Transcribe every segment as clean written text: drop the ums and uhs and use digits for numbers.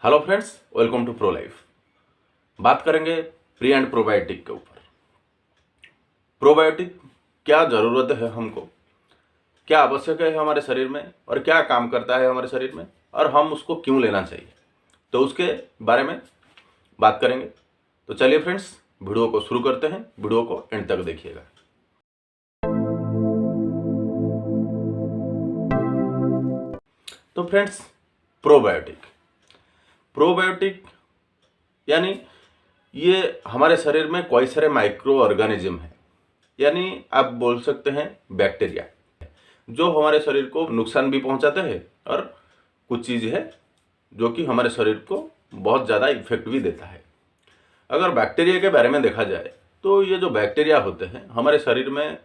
Hello friends, welcome to pro life. बात करेंगे pre and probiotic के ऊपर। प्रोबायोटिक क्या ज़रूरत है हमको, क्या आवश्यक है हमारे शरीर में और क्या काम करता है हमारे शरीर में और हम उसको क्यों लेना चाहिए, तो उसके बारे में बात करेंगे। तो चलिए फ्रेंड्स, वीडियो को शुरू करते हैं। वीडियो को एंड तक देखिएगा। तो फ्रेंड्स, प्रोबायोटिक यानी ये हमारे शरीर में कई सारे माइक्रो ऑर्गेनिज्म हैं, यानी आप बोल सकते हैं बैक्टीरिया, जो हमारे शरीर को नुकसान भी पहुंचाते हैं और कुछ चीज़ है जो कि हमारे शरीर को बहुत ज़्यादा इफेक्ट भी देता है। अगर बैक्टीरिया के बारे में देखा जाए तो ये जो बैक्टीरिया होते हैं हमारे शरीर में,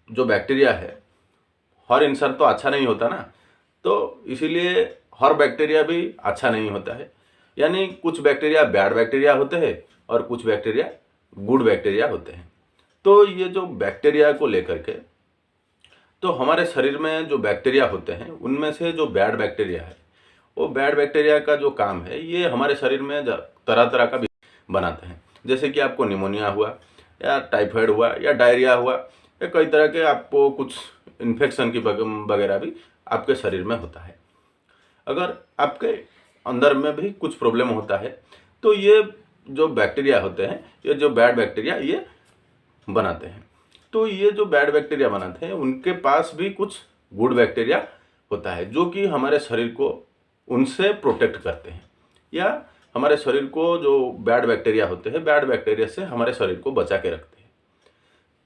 जो बैक्टीरिया है, हर इंसान तो अच्छा नहीं होता ना, तो इसीलिए हर बैक्टीरिया भी अच्छा नहीं होता है। यानी कुछ बैक्टीरिया बैड बैक्टीरिया होते हैं और कुछ बैक्टीरिया गुड बैक्टीरिया होते हैं। तो ये जो बैक्टीरिया को लेकर के, तो हमारे शरीर में जो बैक्टीरिया होते हैं उनमें से जो बैड बैक्टीरिया है, वो बैड बैक्टीरिया का जो काम है ये हमारे शरीर में तरह तरह का बनाते हैं। जैसे कि आपको निमोनिया हुआ या टाइफाइड हुआ या डायरिया हुआ या कई तरह के आपको कुछ इन्फेक्शन की वगैरह भी आपके शरीर में होता है। अगर आपके अंदर में भी कुछ प्रॉब्लम होता है तो ये जो बैक्टीरिया होते हैं, ये जो बैड बैक्टीरिया ये बनाते हैं। तो ये जो बैड बैक्टीरिया बनाते हैं उनके पास भी कुछ गुड बैक्टीरिया होता है, जो कि हमारे शरीर को उनसे प्रोटेक्ट करते हैं, या हमारे शरीर को जो बैड बैक्टीरिया होते हैं, बैड बैक्टीरिया से हमारे शरीर को बचा के रखते हैं।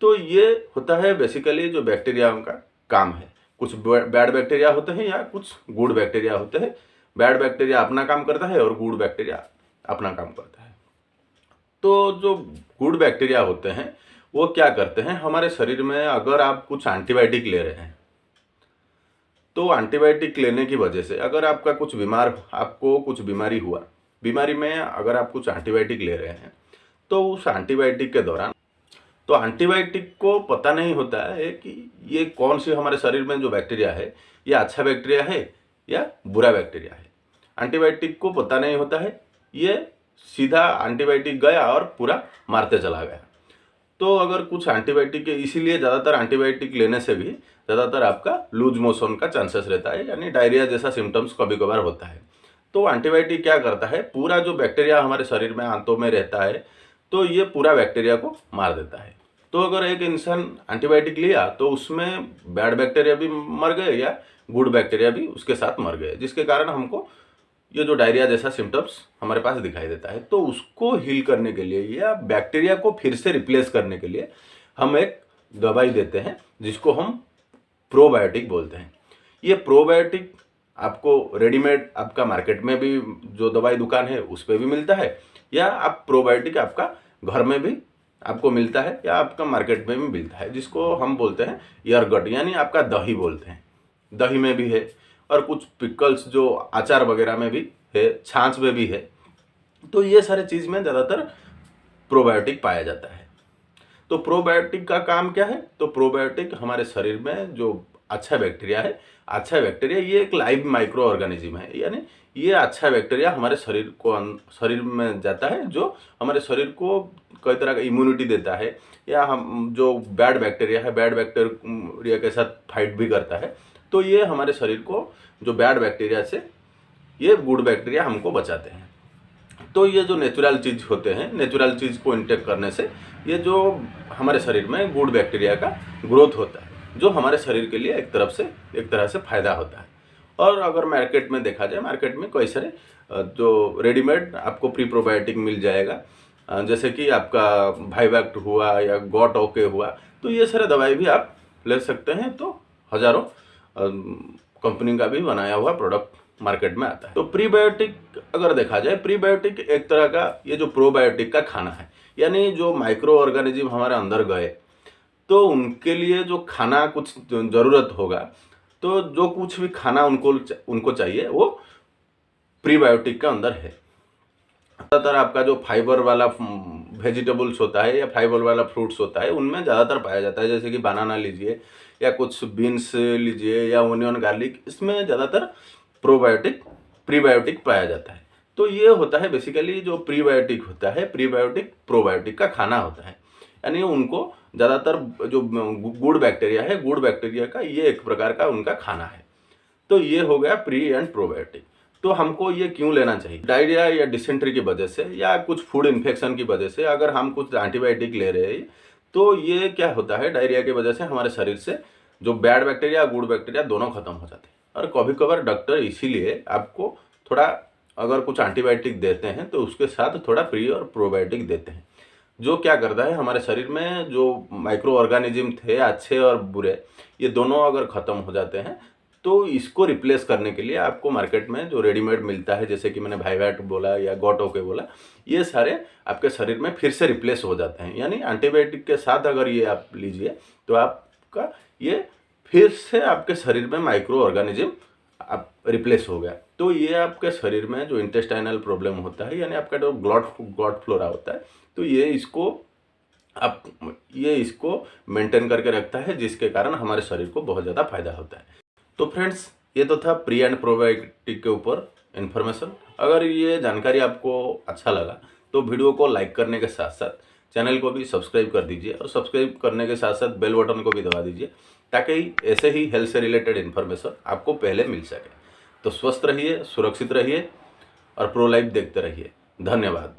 तो ये होता है बेसिकली जो बैक्टीरिया का काम है। कुछ बैड बैक्टीरिया होते हैं या कुछ गुड बैक्टीरिया होते हैं। बैड बैक्टीरिया अपना काम करता है और गुड बैक्टीरिया अपना काम करता है। तो जो गुड बैक्टीरिया होते हैं वो क्या करते हैं, हमारे शरीर में अगर आप कुछ एंटीबायोटिक ले रहे हैं तो एंटीबायोटिक लेने की वजह से अगर आपको कुछ बीमारी हुआ, बीमारी में अगर आप कुछ एंटीबायोटिक ले रहे हैं तो उस एंटीबायोटिक के दौरान तो एंटीबायोटिक को पता नहीं होता है कि ये कौन सी हमारे शरीर में जो बैक्टीरिया है ये अच्छा बैक्टीरिया है या बुरा बैक्टीरिया है। एंटीबायोटिक को पता नहीं होता है, ये सीधा एंटीबायोटिक गया और पूरा मारते चला गया। तो अगर कुछ एंटीबायोटिक, इसीलिए ज़्यादातर एंटीबायोटिक लेने से भी ज़्यादातर आपका लूज मोशन का चांसेस रहता है, यानी डायरिया जैसा सिम्टम्स कभी कभार होता है। तो एंटीबायोटिक क्या करता है, पूरा जो बैक्टीरिया हमारे शरीर में आंतों में रहता है तो ये पूरा बैक्टीरिया को मार देता है। तो अगर एक इंसान एंटीबायोटिक लिया तो उसमें बैड बैक्टीरिया भी मर गए या गुड बैक्टीरिया भी उसके साथ मर गए, जिसके कारण हमको ये जो डायरिया जैसा सिम्टम्स हमारे पास दिखाई देता है। तो उसको हील करने के लिए या बैक्टीरिया को फिर से रिप्लेस करने के लिए हम एक दवाई देते हैं जिसको हम प्रोबायोटिक बोलते हैं। ये प्रोबायोटिक आपको रेडीमेड आपका मार्केट में भी जो दवाई दुकान है उस पर भी मिलता है, या आप प्रोबायोटिक आपका घर में भी आपको मिलता है या आपका मार्केट में भी मिलता है, जिसको हम बोलते हैं यरगट, यानी आपका दही बोलते हैं। दही में भी है और कुछ पिकल्स जो अचार वगैरह में भी है, छाछ में भी है। तो ये सारे चीज़ में ज़्यादातर प्रोबायोटिक पाया जाता है। तो प्रोबायोटिक का काम क्या है, तो प्रोबायोटिक हमारे शरीर में जो अच्छा बैक्टीरिया है, अच्छा बैक्टीरिया ये एक लाइव माइक्रो ऑर्गेनिज्म है, यानी ये अच्छा बैक्टीरिया हमारे शरीर में जाता है, जो हमारे शरीर को कई तरह का इम्यूनिटी देता है, या हम जो बैड बैक्टीरिया है, बैड बैक्टीरिया के साथ फाइट भी करता है। तो ये हमारे शरीर को जो बैड बैक्टीरिया से ये गुड बैक्टीरिया हमको बचाते हैं। तो ये जो नेचुरल चीज़ होते हैं, नेचुरल चीज़ को इंटेक करने से ये जो हमारे शरीर में गुड बैक्टीरिया का ग्रोथ होता है, जो हमारे शरीर के लिए एक तरह से फ़ायदा होता है। और अगर मार्केट में देखा जाए, मार्केट में कई सारे जो रेडीमेड आपको प्री प्रोबायोटिक मिल जाएगा, जैसे कि आपका वाइवैक्ट हुआ या गॉट ओके हुआ, तो ये सारे दवाई भी आप ले सकते हैं। तो हज़ारों कंपनी का भी बनाया हुआ प्रोडक्ट मार्केट में आता है। तो प्रीबायोटिक अगर देखा जाए, प्रीबायोटिक एक तरह का ये जो प्रोबायोटिक का खाना है, यानी जो माइक्रो ऑर्गेनिज्म हमारे अंदर गए तो उनके लिए जो खाना कुछ ज़रूरत होगा, तो जो कुछ भी खाना उनको चाहिए वो प्रीबायोटिक के अंदर है। ज़्यादातर आपका जो फाइबर वाला वेजिटेबल्स होता है या फाइबर वाला फ्रूट्स होता है उनमें ज़्यादातर पाया जाता है, जैसे कि बनाना लीजिए या कुछ बीन्स लीजिए या ओनियन गार्लिक, इसमें ज़्यादातर प्रोबायोटिक प्रीबायोटिक पाया जाता है। तो ये होता है बेसिकली जो प्रीबायोटिक होता है, प्रीबायोटिक प्रोबायोटिक का खाना होता है। यानी उनको ज़्यादातर जो गुड बैक्टीरिया है, गुड बैक्टीरिया का ये एक प्रकार का उनका खाना है। तो ये हो गया प्री एंड प्रोबायोटिक। तो हमको ये क्यों लेना चाहिए? डायरिया या डिसेंट्री की वजह से या कुछ फूड इन्फेक्शन की वजह से अगर हम कुछ एंटीबायोटिक ले रहे हैं तो ये क्या होता है, डायरिया की वजह से हमारे शरीर से जो बैड बैक्टीरिया गुड बैक्टीरिया दोनों खत्म हो जाते हैं। और कभी कभार डॉक्टर इसीलिए आपको थोड़ा अगर कुछ एंटीबायोटिक देते हैं तो उसके साथ थोड़ा प्री और प्रोबायोटिक देते हैं, जो क्या करता है हमारे शरीर में जो माइक्रो ऑर्गेनिज्म थे अच्छे और बुरे, ये दोनों अगर ख़त्म हो जाते हैं तो इसको रिप्लेस करने के लिए आपको मार्केट में जो रेडीमेड मिलता है, जैसे कि मैंने भाईवैट बोला या गॉटोके बोला, ये सारे आपके शरीर में फिर से रिप्लेस हो जाते हैं। यानी एंटीबायोटिक के साथ अगर ये आप लीजिए तो आपका ये फिर से आपके शरीर में माइक्रो ऑर्गेनिज्म आप रिप्लेस हो गया। तो ये आपके शरीर में जो इंटेस्टाइनल प्रॉब्लम होता है, यानी आपका जो गॉट फ्लोरा होता है, तो ये इसको मेंटेन करके रखता है, जिसके कारण हमारे शरीर को बहुत ज़्यादा फायदा होता है। तो फ्रेंड्स, ये तो था प्री एंड प्रोबायोटिक के ऊपर इन्फॉर्मेशन। अगर ये जानकारी आपको अच्छा लगा तो वीडियो को लाइक करने के साथ साथ चैनल को भी सब्सक्राइब कर दीजिए, और सब्सक्राइब करने के साथ साथ बेल बटन को भी दबा दीजिए, ताकि ऐसे ही हेल्थ से रिलेटेड इन्फॉर्मेशन आपको पहले मिल सके। तो स्वस्थ रहिए, सुरक्षित रहिए और प्रो लाइफ देखते रहिए। धन्यवाद।